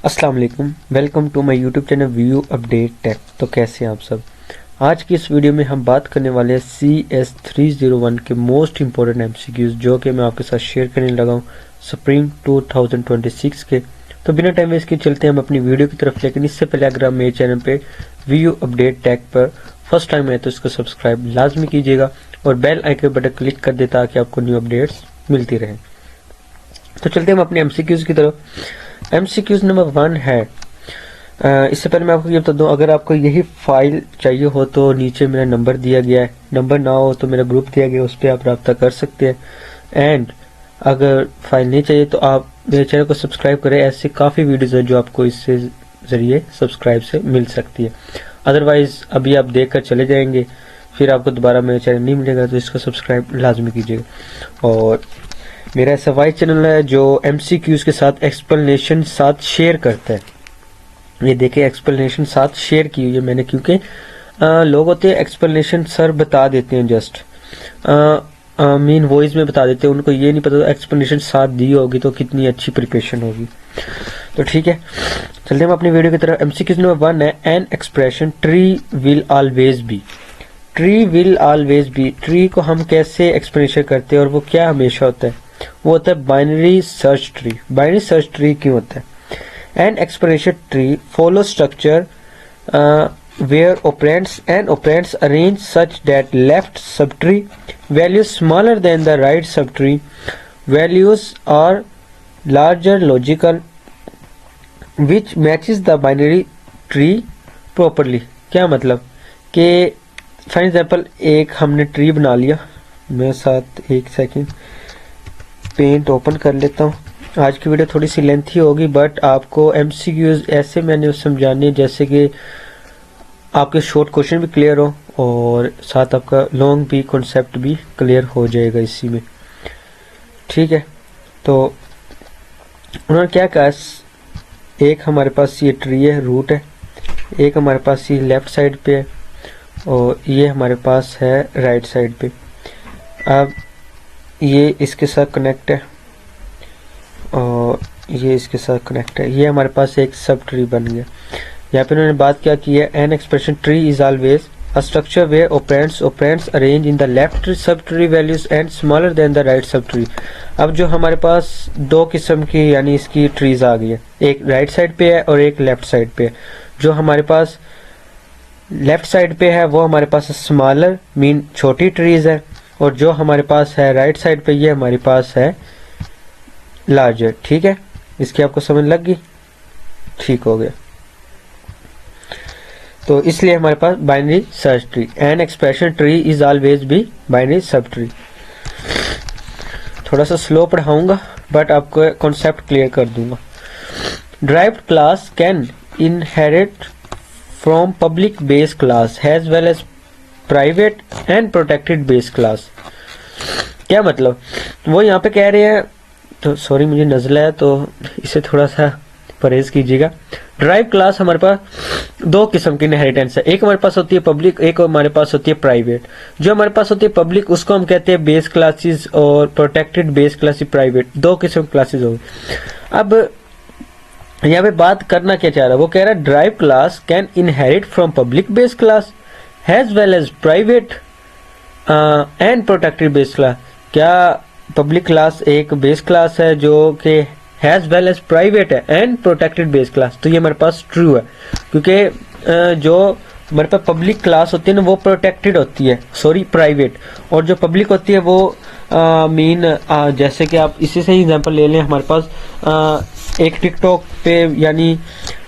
अस्सलाम वालेकुम, welcome to my YouTube channel view update tech. तो कैसे हैं आप सब। आज की इस वीडियो में हम बात करने वाले हैं CS301 के मोस्ट इंपॉर्टेंट एमसीक्यूज जो कि मैं आपके साथ शेयर करने लगा हूँ स्प्रिंग 2026 के। तो बिना टाइम वेस्ट के चलते हैं हम अपनी वीडियो की तरफ। लेकिन इससे पहले अगर आप मेरे चैनल पे व्यू अपडेट टेक पर फर्स्ट टाइम है तो इसको सब्सक्राइब लाजमी कीजिएगा और बेल आइकन बटन क्लिक कर दे ताकि आपको न्यू अपडेट्स मिलती रहे। तो चलते हैं हम अपने एमसीक्यूज की तरफ। एमसीक्यूज नंबर 1 है, इससे पहले मैं आपको ये बता दूं, अगर आपको यही फाइल चाहिए हो तो नीचे मेरा नंबर दिया गया है, नंबर ना हो तो मेरा ग्रुप दिया गया है, उस पर आप रब्ता कर सकते हैं। एंड अगर फाइल नहीं चाहिए तो आप मेरे चैनल को सब्सक्राइब करें, ऐसे काफ़ी वीडियोज़ हैं जो आपको इससे ज़रिए सब्सक्राइब से मिल सकती है। अदरवाइज़ अभी आप देख कर चले जाएंगे फिर आपको दोबारा मेरे चैनल नहीं मिलेगा, तो इसको सब्सक्राइब लाजमी कीजिएगा। और मेरा ऐसा वाई चैनल है जो एमसीक्यूज के साथ एक्सप्लेनेशन साथ शेयर करता है। ये देखिए एक्सप्लेनेशन साथ शेयर की हुई है मैंने, क्योंकि लोग होते हैं एक्सप्लेनेशन सर बता देते हैं, जस्ट मीन वॉइस में बता देते हैं, उनको ये नहीं पता एक्सप्लेनेशन साथ दी होगी तो कितनी अच्छी प्रिपरेशन होगी। तो ठीक है, चलते हम अपनी वीडियो की तरफ। एमसीक्यूज नंबर 1 है, an expression tree will always be. Tree will always be, tree को हम कैसे एक्सप्लेनेशन करते हैं और वो क्या हमेशा होता है? वो होता है binary search tree. Binary search tree क्यों होता है? An explanation tree follow structure where operands and operands arrange such that left subtree values smaller than the right subtree values are larger logical which matches the binary tree properly। क्या मतलब कि for example एक हमने tree बना लिया, मेरे साथ एक सेकेंड पेंट ओपन कर लेता हूँ। आज की वीडियो थोड़ी सी लेंथी होगी बट आपको एमसीक्यूज ऐसे मैंने समझाने जैसे कि आपके शॉर्ट क्वेश्चन भी क्लियर हो और साथ आपका लॉन्ग भी कॉन्सेप्ट भी क्लियर हो जाएगा इसी में। ठीक है, तो उन्होंने क्या कहा, एक हमारे पास ये ट्री है, रूट है, एक हमारे पास ये लेफ्ट साइड पे है और ये हमारे पास है राइट साइड पे। अब ये इसके साथ कनेक्ट है और ये इसके साथ कनेक्ट है, ये हमारे पास एक सब ट्री बन गया। यहाँ पे उन्होंने बात क्या की है, an expression tree is always a structure where operands arrange in the left subtree values and smaller than the right subtree. अब जो हमारे पास दो किस्म की यानी इसकी ट्रीज आ गई है, एक राइट साइड पे है और एक लेफ्ट साइड पे है। जो हमारे पास लेफ्ट साइड पे है वो हमारे पास स्मॉलर मीन छोटी ट्रीज है, और जो हमारे पास है राइट साइड पे ये हमारे पास है लार्जर। ठीक है, इसकी आपको समझ लग गई? ठीक हो गया। तो इसलिए हमारे पास binary search tree, an expression tree is always be binary sub tree. थोड़ा सा स्लो पढ़ाऊंगा बट आपको कॉन्सेप्ट क्लियर कर दूंगा। Derived class can inherit from public base class as well as private and protected base class. क्या मतलब? वो यहाँ पे कह रहे हैं, तो सॉरी मुझे नज़ला है तो इसे थोड़ा सा परहेज कीजिएगा। ड्राइव क्लास हमारे पास दो किस्म की इनहेरिटेंस है, एक हमारे पास होती है पब्लिक, एक हमारे पास होती है प्राइवेट। जो हमारे पास होती है पब्लिक उसको हम कहते हैं बेस क्लासेस और प्रोटेक्टेड बेस क्लासेस प्राइवेट, दो किस्म की क्लासेस होगी। अब यहाँ पे बात करना क्या चाह रहा है, वो कह रहा है drive class can inherit from public base class as well as private and protected base class. क्या पब्लिक क्लास एक बेस क्लास है जो कि एज वेल एज प्राइवेट है एंड प्रोटेक्टेड बेस क्लास? तो ये हमारे पास ट्रू है, क्योंकि जो हमारे पास पब्लिक क्लास होती है ना वो प्रोटेक्टेड होती है, सॉरी प्राइवेट, और जो पब्लिक होती है वो जैसे कि आप इसी से ही एग्जांपल ले लें, हमारे पास एक टिकटॉक पे यानी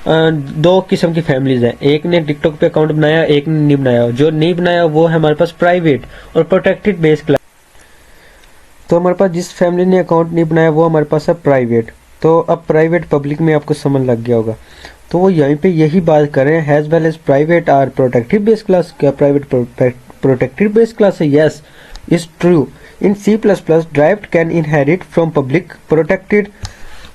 दो किस्म की फैमिलीज हैं, एक ने टिकटॉक पे अकाउंट बनाया, एक ने नहीं बनाया। जो नहीं बनाया वो है हमारे पास प्राइवेट और प्रोटेक्टेड बेस क्लास। तो हमारे पास जिस फैमिली ने अकाउंट नहीं बनाया वो हमारे पास है प्राइवेट। तो अब प्राइवेट पब्लिक में आपको समझ लग गया होगा। तो वो यहीं पे यही बात कर रहे हैं, has well as private are protected base class. क्या प्राइवेट प्रोटेक्टेड बेस क्लास है? Yes, is true. In C++ derived can inherit from public, protected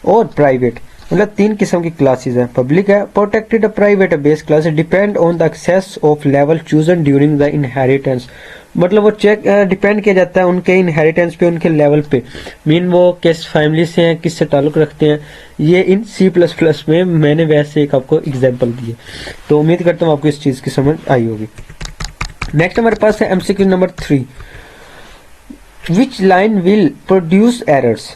और प्राइवेट। मतलब तीन किस्म की क्लासेस हैं, पब्लिक है, प्रोटेक्टेड है, प्राइवेट है। Base class depend on the access of level chosen during the inheritance. मतलब वो चेक डिपेंड किया जाता है उनके इनहेरिटेंस पे, उनके लेवल पे, मीन वो किस फैमिली से हैं, किससे ताल्लुक रखते हैं। ये इन C++ में मैंने वैसे एक आपको एग्जांपल दिए, तो उम्मीद करता हूँ आपको इस चीज़ की समझ आई होगी। नेक्स्ट हमारे पास है MCQ number 3, which line will produce errors.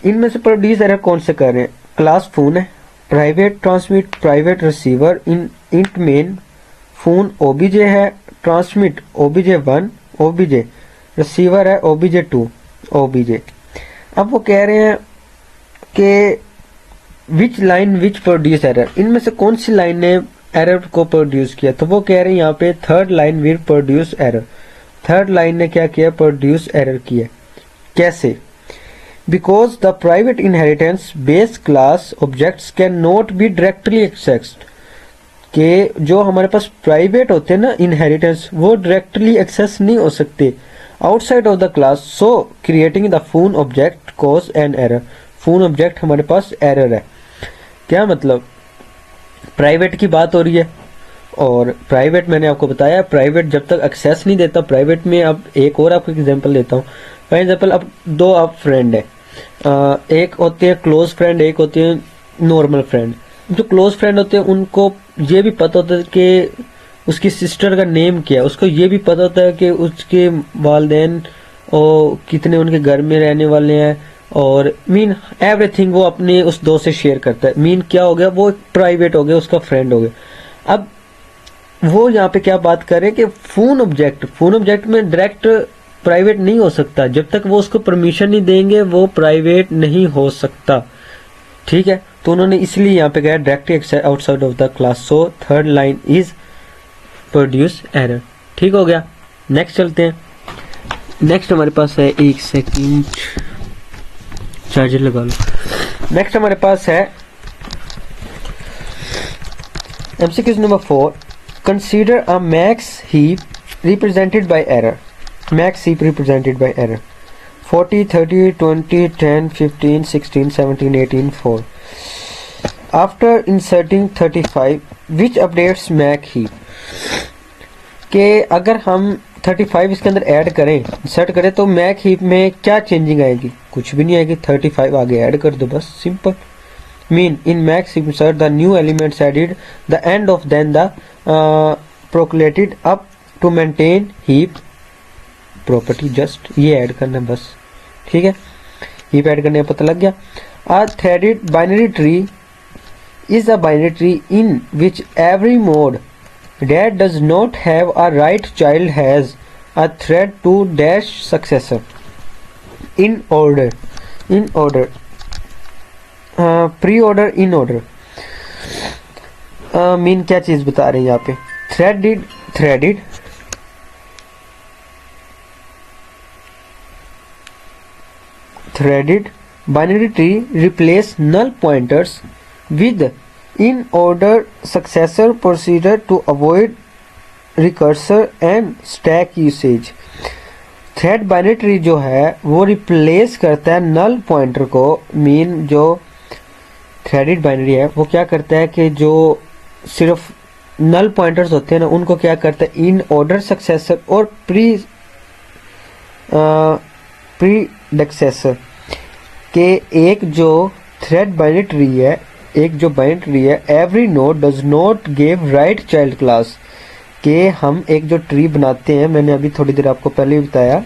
इनमें से प्रोड्यूस एरर कौन से कर रहे हैं? क्लास फोन है, प्राइवेट ट्रांसमिट प्राइवेट रिसीवर इन इंट मेन, फोन OBJ है, ट्रांसमिट OBJ1 OBJ, रिसीवर है OBJ2 OBJ। अब वो कह रहे हैं कि which line which produce error, इनमें से कौन सी लाइन ने एरर को प्रोड्यूस किया? तो वो कह रहे हैं यहाँ पे third line will produce error. Third line ने क्या किया? प्रोड्यूस एरर किया। कैसे? Because the private inheritance base class objects can not be directly accessed, कि जो हमारे पास प्राइवेट होते हैं ना इनहेरिटेंस, वो डायरेक्टली एक्सेस नहीं हो सकते outside of the class, so creating the phone object cause an error. Phone object हमारे पास एरर है। क्या मतलब? प्राइवेट की बात हो रही है, और प्राइवेट मैंने आपको बताया प्राइवेट जब तक एक्सेस नहीं देता प्राइवेट में। अब एक और आपको एग्जांपल देता हूँ। फॉर एग्जांपल, अब दो आप फ्रेंड है, एक होते हैं क्लोज फ्रेंड, एक होते हैं नॉर्मल फ्रेंड। जो क्लोज फ्रेंड होते हैं उनको ये भी पता होता है कि उसकी सिस्टर का नेम क्या है, उसको ये भी पता होता है कि उसके वालिदैन और कितने उनके घर में रहने वाले हैं, और मीन एवरीथिंग वो अपने उस दोस्त से शेयर करता है। मीन क्या हो गया? वो प्राइवेट हो गया, उसका फ्रेंड हो गया। अब वो यहाँ पे क्या बात करें कि फोन ऑब्जेक्ट में डायरेक्ट प्राइवेट नहीं हो सकता, जब तक वो उसको परमिशन नहीं देंगे वो प्राइवेट नहीं हो सकता। ठीक है, तो उन्होंने इसलिए यहाँ पे कहा direct outside of the class, so third line is produce error. ठीक हो गया। नेक्स्ट चलते हैं। नेक्स्ट हमारे पास है, एक सेकंड चार्जर लगा लो। नेक्स्ट हमारे पास है MCQ number 4, consider a max heap represented by error. Max heap represented by error 40 30 20 10 15 16 17 18 4। After inserting 35 which updates mac heap, के अगर हम 35 इसके अंदर ऐड करें, इंसर्ट करें, तो मैक हीप में क्या चेंजिंग आएगी? कुछ भी नहीं आएगी। 35 आगे ऐड कर दो बस, simple. Min in max heap insert the new elements added the end of then the percolated up to maintain heap property, just ये ऐड करना बस। ठीक है, हीप ऐड करने का पता लग गया। A threaded binary tree is a binary tree in which every mode that does not have a right child has a thread to dash successor in order pre-order in order। Mean क्या चीज बता रहे हैं यहाँ पे? Threaded binary tree replace null pointers with in order successor procedure to avoid recursor and stack usage। Thread binary tree जो है वो रिप्लेस करता है नल पॉइंटर को। मीन जो थ्रेडेड बाइनरी है वो क्या करता है कि जो सिर्फ नल पॉइंटर्स होते हैं ना, उनको क्या करता है? इन ऑर्डर सक्सेसर और प्रीडेक्सेसर के एक जो थ्रेड बाइनरी ट्री है, एक जो बाइनरी ट्री है, every node does not give right child class, के हम एक जो ट्री बनाते हैं, मैंने अभी थोड़ी देर आपको पहले भी बताया,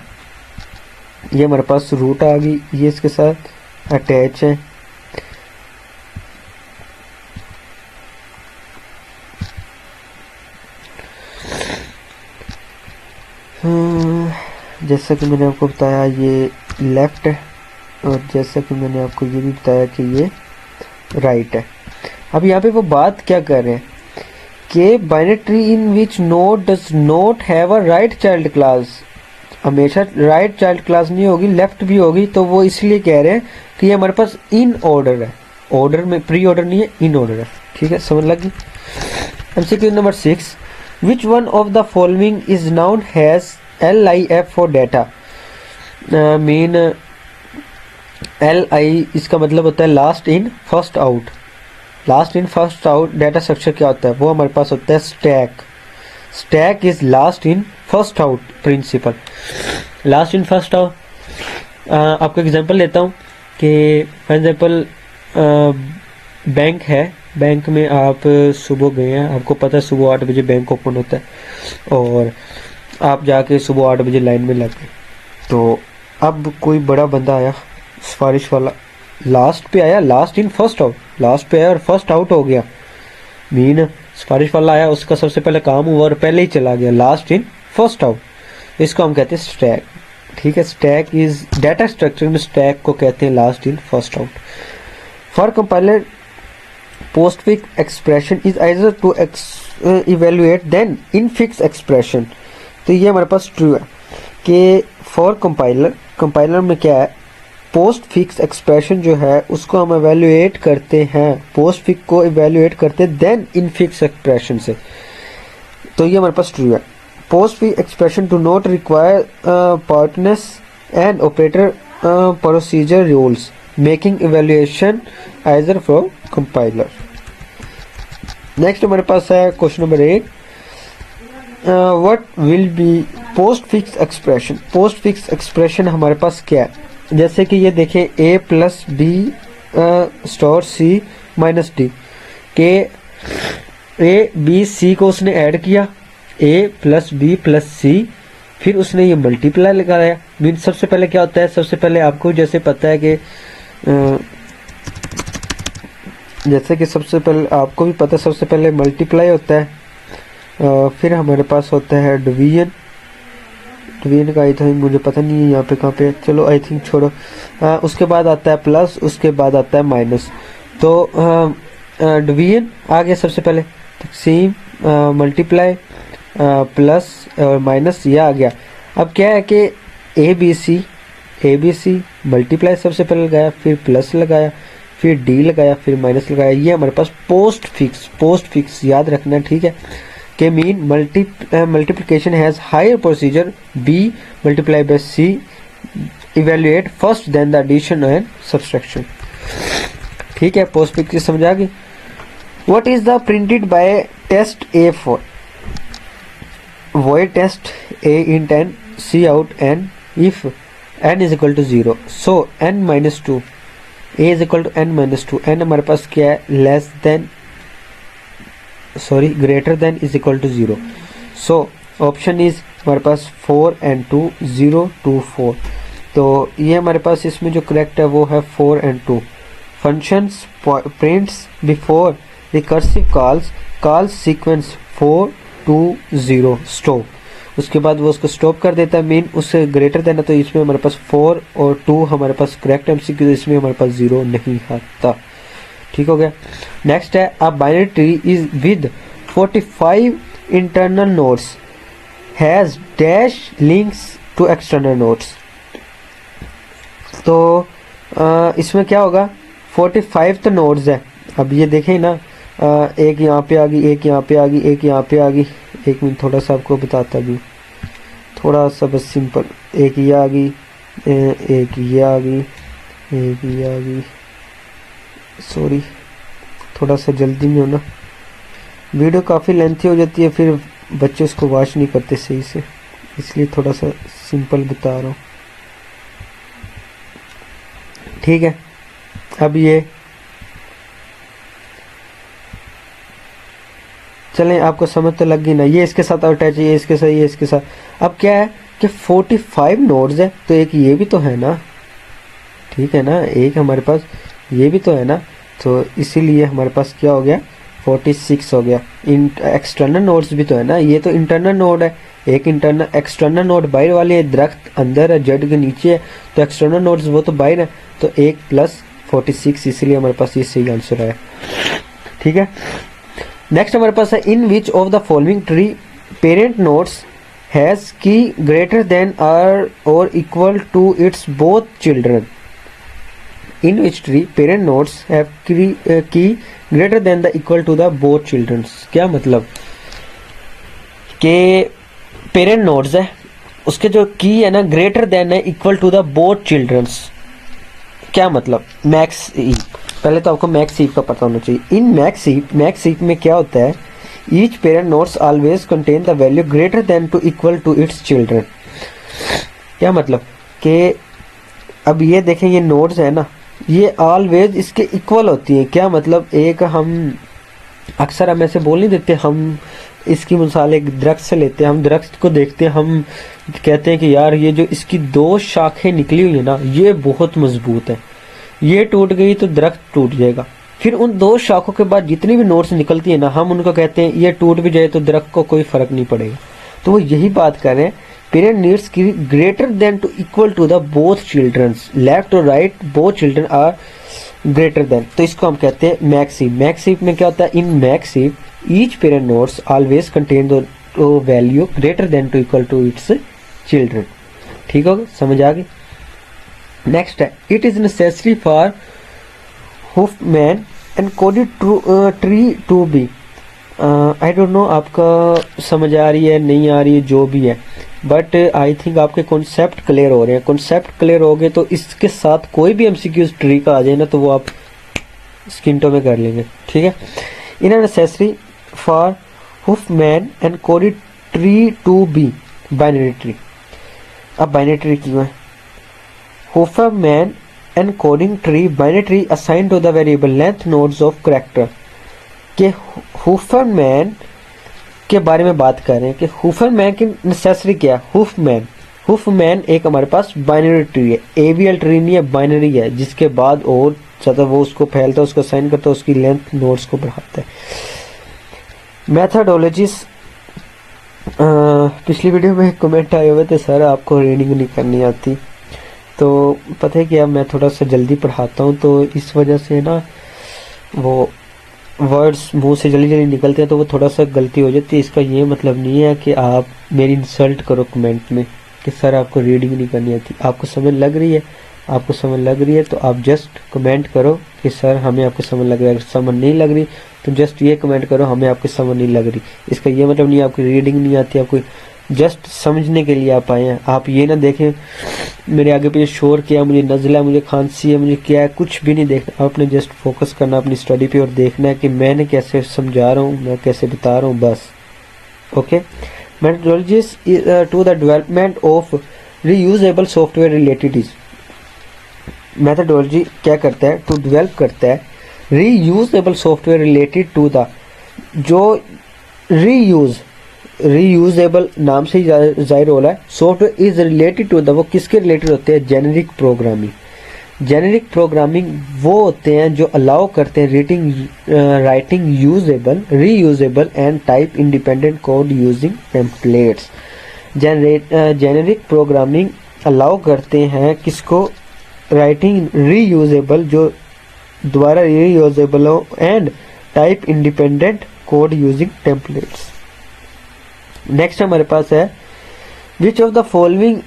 ये हमारे पास रूट आ गई, ये इसके साथ अटैच है। जैसा कि मैंने आपको बताया ये लेफ्ट है, और जैसा कि मैंने आपको ये भी बताया कि ये राइट है। अब यहाँ पे वो बात क्या कर रहे हैं कि binary tree in which node does not have a right child class, हमेशा राइट चाइल्ड क्लास नहीं होगी, लेफ्ट भी होगी। तो वो इसलिए कह रहे हैं कि ये हमारे पास इन ऑर्डर है, ऑर्डर में प्री ऑर्डर नहीं है, इन ऑर्डर है। ठीक है, समझ लगी। MCQ number 6, which one of the following is known has LIF for data. Mean LI इसका मतलब होता है last in first out. Last in first out data structure क्या होता है? वो हमारे पास होता है stack. Stack is last in first out principle, last in first out. आपको एग्जांपल लेता हूँ कि फॉर एग्जांपल बैंक है, बैंक में आप सुबह गए हैं, आपको पता है सुबह 8 बजे बैंक ओपन होता है और आप जाके सुबह 8 बजे लाइन में लग गए। तो अब कोई बड़ा बंदा आया, सिफारिश वाला, लास्ट पे आया, last in first out, last पे आया और फर्स्ट आउट हो गया। मीन सिफारिश वाला आया, उसका सबसे पहले काम हुआ और पहले ही चला गया, लास्ट इन फर्स्ट आउट। इसको हम कहते हैं स्टैक। ठीक है, स्टैक इज डाटा स्ट्रक्चर में स्टैक को कहते हैं last in first out. For compiler postfix expression is either to evaluate then infix expression। तो ये हमारे पास ट्रू है कि फॉर कंपाइलर में क्या है, पोस्ट फिक्स एक्सप्रेशन जो है उसको हम एवेल्युएट करते हैं, पोस्ट फिक्स को एवेल्युएट करते हैं देन इनफिक्स एक्सप्रेशन से। तो ये हमारे पास ट्रू है। Post fix expression do not require parentheses and operator procedure rules making evaluation either from compiler. Next हमारे पास है question number 8, what will be post fix expression. Post fix expression हमारे पास क्या है, जैसे कि ये देखें a plus B star C minus D के ए बी सी को उसने ऐड किया, a plus B plus C, फिर उसने ये मल्टीप्लाई लगाया। मीन सबसे पहले क्या होता है, सबसे पहले आपको जैसे पता है कि जैसे कि सबसे पहले आपको भी पता है सबसे पहले मल्टीप्लाई होता है, फिर हमारे पास होता है डिवीजन। डिवीजन का आई थिंक मुझे पता नहीं है यहाँ पे कहाँ पे, चलो आई थिंक छोड़ो। उसके बाद आता है प्लस, उसके बाद आता है माइनस। तो डिवीजन आ गया सबसे पहले, सेम मल्टीप्लाई प्लस और माइनस ये आ गया। अब क्या है कि ए बी सी मल्टीप्लाई सबसे पहले लगाया, फिर प्लस लगाया, फिर डी लगाया, फिर माइनस लगाया। ये हमारे पास पोस्ट फिक्स याद रखना, ठीक है, के mean multiplication has higher procedure B multiply by C evaluate first then the addition and subtraction. ठीक है, पोस्ट फिक्स समझ आ गई। What is the printed by test A for, void test a int n c out n if n is equal to 0, so n minus 2, a is equal to n minus 2, n हमारे पास क्या है, greater than is equal to 0, so option is हमारे पास 4 and 2 0 2 4। तो ये हमारे पास इसमें जो करेक्ट है वो है 4 and 2। functions prints before recursive calls sequence 4 2 0 stop, उसके बाद वो उसको स्टॉप कर देता है, मीन उससे ग्रेटर देन है। तो इसमें हमारे पास 4 और 2 हमारे पास करेक्ट एमसीक्यू, इसमें हमारे पास 0 नहीं आता। ठीक हो गया। नेक्स्ट है a binary tree is with 45 internal nodes has dash links to external nodes. तो इसमें क्या होगा, 45 तो नोड्स है। अब ये देखें ना, एक यहाँ पे आ गई, एक यहाँ पे आ गई, एक यहाँ पे आ गई। एक मिनट थोड़ा सा आपको बताता भी, थोड़ा सा बस सिंपल, एक ये आ गई, एक ये आ गई, एक ये आ गई। सॉरी थोड़ा सा जल्दी में हो ना, वीडियो काफ़ी लेंथी हो जाती है, फिर बच्चे उसको वॉच नहीं करते सही से, इसलिए थोड़ा सा सिंपल बता रहा हूँ। ठीक है, अब ये चलें, आपको समझ तो लग गई ना, ये इसके साथ अटैच है, ये इसके साथ, ये इसके साथ। अब क्या है कि 45 नोड्स है, तो एक ये भी तो है ना, ठीक है ना, एक हमारे पास ये भी तो है ना, तो इसीलिए हमारे पास क्या हो गया, 46 हो गया। एक्सटर्नल नोड्स भी तो है ना, ये तो इंटरनल नोड है, एक इंटरनल एक्सटर्नल नोड बाहर वाले है, दरख्त अंदर है, जड़ के नीचे है, तो एक्सटर्नल नोड्स वो तो बाहर है, तो 1 प्लस 46, इसीलिए हमारे पास ये सही आंसर है। ठीक है, नेक्स्ट हमारे पास है in which of the following tree parent nodes has key greater than और equal to its both children. In which tree parent nodes have key greater than the equal to the both childrens. क्या मतलब कि parent nodes है, उसके जो की है ना ग्रेटर देन है equal to the both childrens. क्या मतलब, मैक्स हीप, पहले तो आपको मैक्स हीप का पता होना चाहिए। इन मैक्स हीप में क्या होता है each parent nodes always contain the value greater than to equal to its children. क्या मतलब कि अब ये देखें, ये नोट्स है ना, ये ऑलवेज इसके इक्वल होती है। क्या मतलब, एक हम अक्सर हम ऐसे बोल नहीं देते, हम इसकी मिसाल एक दरख्त से लेते हैं, हम दरख्त को देखते हैं, हम कहते हैं कि यार ये जो इसकी 2 शाखें निकली हुई है ना, ये बहुत मजबूत है, ये टूट गई तो दरख्त टूट जाएगा। फिर उन 2 शाखों के बाद जितनी भी नोट्स निकलती है ना, हम उनको कहते हैं ये टूट भी जाए तो दरख्त को कोई फर्क नहीं पड़ेगा। तो वो यही बात कर रहे हैं, parent needs key greater than to equal to the both childrens, left और right both children are greater than. तो इसको हम कहते हैं मैक्सिम। मैक्सिम में क्या होता है, in maxim each parent nodes always contain the value greater than to equal to its children. ठीक होगा, समझ आ गई। नेक्स्ट है, it is necessary for Huffman encoded tree to be. I don't know आपका समझ आ रही है नहीं आ रही है, जो भी है, बट आई थिंक आपके कॉन्सेप्ट क्लियर हो रहे हैं। कॉन्सेप्ट क्लियर हो गए तो इसके साथ कोई भी एमसीक्यूज ट्री का आ जाए ना, तो वो आप स्किंटो में कर लेंगे। ठीक है, in necessary for Huffman encoded tree to be binary tree. अब बाइनरी ट्री क्यों है? Huffman encoding tree binary tree assign to the variable length nodes of character. के हुफमैन के बारे में बात कर रहे हैं कि हुफमैन की नेसेसरी क्या है। हुफमैन एक हमारे पास बाइनरी ट्री है, एबीएल ट्री नहीं है, बाइनरी है, जिसके बाद और ज्यादा वो उसको फैलता है, उसको असाइन करता है, उसकी लेंथ नोड्स को बढ़ाता है। मैथडोलॉजीज, पिछली वीडियो में कमेंट आए हुए थे सर आपको रीडिंग नहीं करनी आती, तो पता है कि अब मैं थोड़ा सा जल्दी पढ़ाता हूँ, तो इस वजह से ना वो वर्ड्स मुंह से जल्दी जल्दी निकलते हैं, तो वो थोड़ा सा गलती हो जाती है। इसका ये मतलब नहीं है कि आप मेरी इंसल्ट करो कमेंट में कि सर आपको रीडिंग नहीं करनी आती। आपको समझ लग रही है, आपको समझ लग रही है तो आप जस्ट कमेंट करो कि सर हमें आपको समझ लग रहा है। अगर समझ नहीं लग रही तो जस्ट ये कमेंट करो हमें आपकी समझ नहीं लग रही। इसका ये मतलब नहीं आपकी रीडिंग नहीं आती, आपको जस्ट समझने के लिए आप आए हैं। आप ये ना देखें मेरे आगे पीछे शोर किया, मुझे नज़ला है, मुझे खांसी है, मुझे क्या है, कुछ भी नहीं देखना। आपने जस्ट फोकस करना अपनी स्टडी पे और देखना है कि मैंने कैसे समझा रहा हूँ, मैं कैसे बता रहा हूँ, बस। Okay, methodologies to the development of reusable software related. Methodology क्या करता है, टू डेवलप करता है reusable software related to the, जो रीयूजेबल नाम से ही जाहिर हो रहा है, software is related to the, वो किसके रिलेटेड होते हैं, जेनेरिक प्रोग्रामिंग। जेनेरिक प्रोग्रामिंग वो होते हैं जो अलाउ करते हैं writing usable, reusable and type independent code using templates. Generic programming allow करते हैं किसको, राइटिंग रीयूजेबल, जो दोबारा रीयूजेबल हो, and type independent code using templates. Next हमारे पास है, विच of the following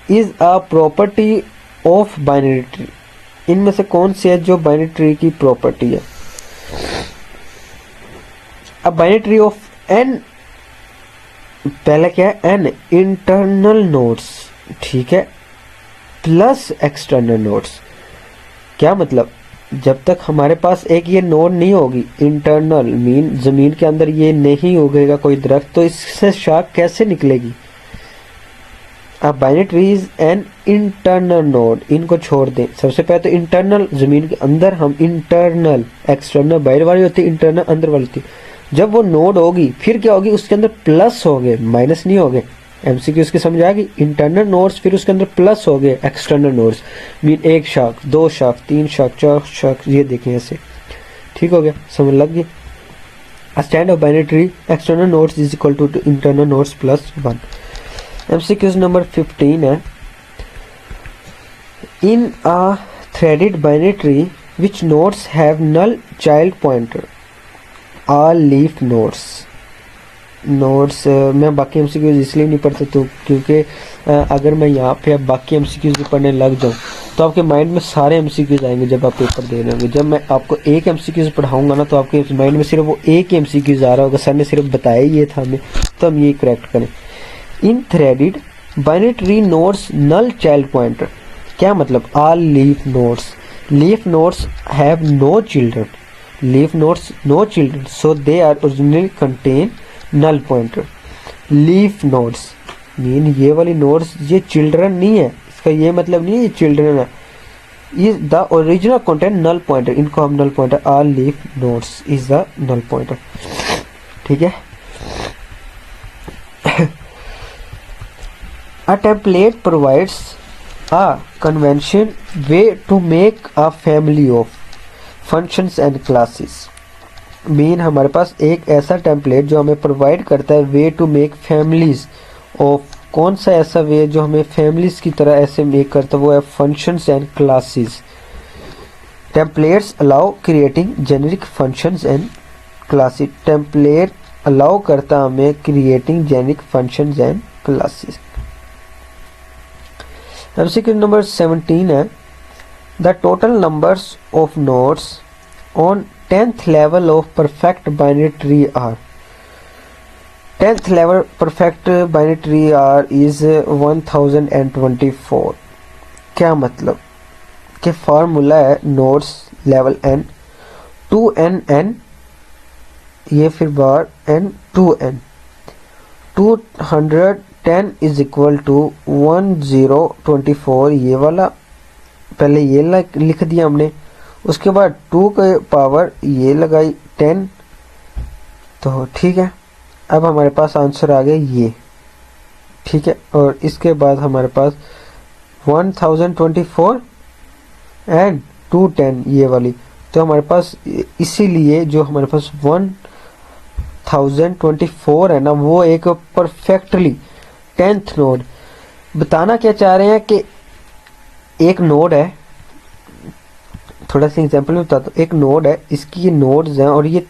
is a property of binary tree. इनमें से कौन सी है जो बाइनरी ट्री की प्रॉपर्टी है। अब बाइनरी ट्री ऑफ एन, पहले क्या है, एन इंटरनल नोड्स, ठीक है, प्लस एक्सटर्नल नोड्स। क्या मतलब, जब तक हमारे पास एक ये नोड नहीं होगी इंटरनल, मीन जमीन के अंदर ये नहीं उगेगा कोई दरख्त, तो इससे शाख कैसे निकलेगी। अब binary tree is an internal node, इनको छोड़ दें। सबसे पहले तो इंटरनल, जमीन के अंदर हम इंटरनल, एक्सटर्नल बाहर वाली होती है, इंटरनल अंदर वाली होती है। जब वो नोड होगी फिर क्या होगी, उसके अंदर प्लस हो गए, माइनस नहीं हो गए। एमसीक्यू इसकी समझ आ गई, इंटरनल नोड्स फिर उसके अंदर प्लस हो गए एक्सटर्नल नोड्स, मीन 1 शाख, 2 शाख, 3 शाख, 4 शाख, ये देखें ऐसे, ठीक हो गया, समझ लग गई। A stand of binary tree, external nodes is equal to internal nodes plus 1. MCQ number 15 है, in a threaded binary tree which nodes have null child pointer, all leaf nodes. Notes मैं बाकी एमसीक्यूज इसलिए नहीं पढ़ता तो क्योंकि अगर मैं यहाँ पे अब बाकी एमसीक्यूज भी पढ़ने लग जाऊँ तो आपके माइंड में सारे एमसीक्यूज आएंगे जब आप पेपर दे रहे होंगे। जब मैं आपको एक एमसीक्यूज पढ़ाऊंगा ना तो आपके माइंड में सिर्फ वो एक ही एमसीक्यूज आ रहा होगा, सर ने सिर्फ बताया ये था हमें, तो हम ये करेक्ट करें। In threaded binary tree nodes null child pointer, क्या मतलब, all leaf nodes, leaf nodes have no children, leaf nodes no children so they are originally contain null pointer. Leaf nodes mean ये वाली nodes ये children नहीं है, इसका ये मतलब नहीं है ये चिल्ड्रन है, is the original contain null pointer, इनको हम null pointer, all leaf nodes is the null pointer. ठीक है। A template provides a convention way to make a family of functions and classes। Mean हमारे पास एक ऐसा template जो हमें provide करता है way to make families of, कौन सा ऐसा वे जो हमें फैमिलीज की तरह ऐसे मेक करता है, वो है functions and classes. Templates allow creating generic functions and classes. Template allow करता हमें creating generic functions and classes. MCQ number 17 है the total numbers of nodes on 10th level of perfect binary tree are. 10th level perfect binary tree are is 1024। क्या मतलब कि formula है nodes level n 2n ये फिर बार n 2n 210 is equal to 1024, ये वाला पहले ये लिख दिया हमने, उसके बाद 2 के पावर ये लगाई 10, तो ठीक है। अब हमारे पास आंसर आ गया ये, ठीक है। और इसके बाद हमारे पास 1024 एंड 210 ये वाली, तो हमारे पास इसीलिए जो हमारे पास 1024 है ना, वो एक परफेक्टली 10th नोड। बताना क्या चाह रहे हैं कि एक नोड है, थोड़ा सा एग्जांपल में बताता हूँ। एक नोड है, इसकी ये नोड्स हैं और ये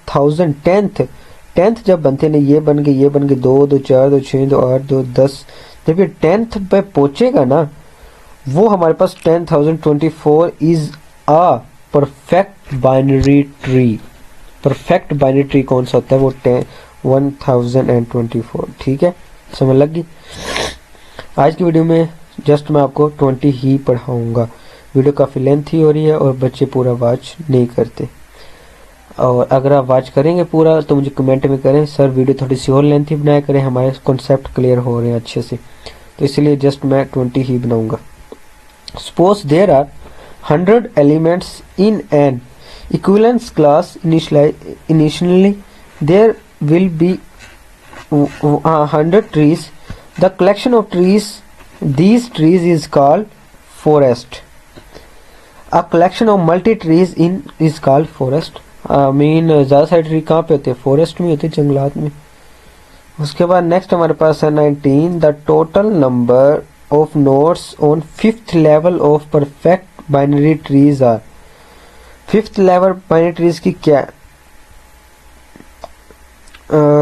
10th जब बनते ना, ये बन गए 2 2 4 2 6 2 8 2 10, जब ये 10th पे पहुंचेगा ना, वो हमारे पास 10,024 is a perfect binary tree. Perfect binary tree कौन सा होता है, वो 1024। ठीक है, समझ लग गई। आज की वीडियो में जस्ट मैं आपको 20 ही पढ़ाऊंगा। वीडियो काफ़ी लेंथी हो रही है और बच्चे पूरा वॉच नहीं करते, और अगर आप वॉच करेंगे पूरा तो मुझे कमेंट में करें सर वीडियो थोड़ी सी और लेंथी बनाया करें, हमारे कॉन्सेप्ट क्लियर हो रहे हैं अच्छे से, तो इसलिए जस्ट मैं 20 ही बनाऊंगा। Suppose there are 100 elements in an equivalence class initially there will be 100 trees. The collection of trees, these trees is called forest. A collection of multi trees in is called forest. Mean ज़्यादा सारे tree कहाँ पे होते हैं, forest में होते हैं, जंगलात में। उसके बाद नेक्स्ट हमारे पास है 19 the total number of nodes on 5th level of perfect binary trees are. 5th level binary trees की क्या,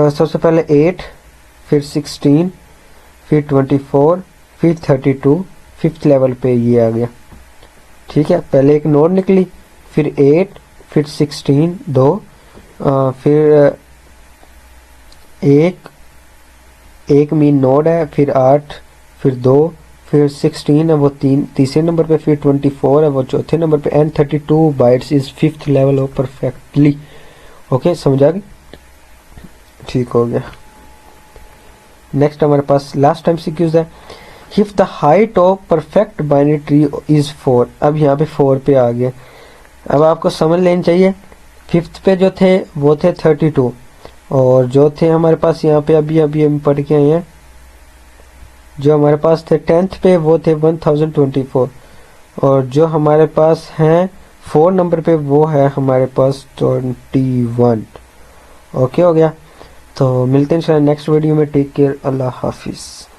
सबसे पहले 8, फिर 16, फिर 24, फिर 32, 5th लेवल पे ये आ गया। ठीक है, पहले एक नोड निकली, फिर 8, फिर 16 2, फिर एक मीन नोड है, फिर 8, फिर 2, फिर 16 है वो तीसरे नंबर पे, फिर 24 है वो चौथे नंबर पे, and 32 bytes is 5th level of perfectly. Okay, समझ आ गई, ठीक हो गया। नेक्स्ट हमारे पास लास्ट टाइम सीक्वेंस है if the height of perfect binary tree is 4। अब यहाँ पे 4 पे आ गया। अब आपको समझ लेनी चाहिए 5th पे जो थे वो थे 32, और जो थे हमारे पास यहाँ पे अभी हम पढ़ के आए हैं, जो हमारे पास थे 10th पे वो थे 1024, और जो हमारे पास हैं 4 नंबर पे वो है हमारे पास 21। ओके हो गया, तो मिलते हैं इंशाल्लाह नेक्स्ट वीडियो में। टेक केयर, अल्लाह हाफिज़।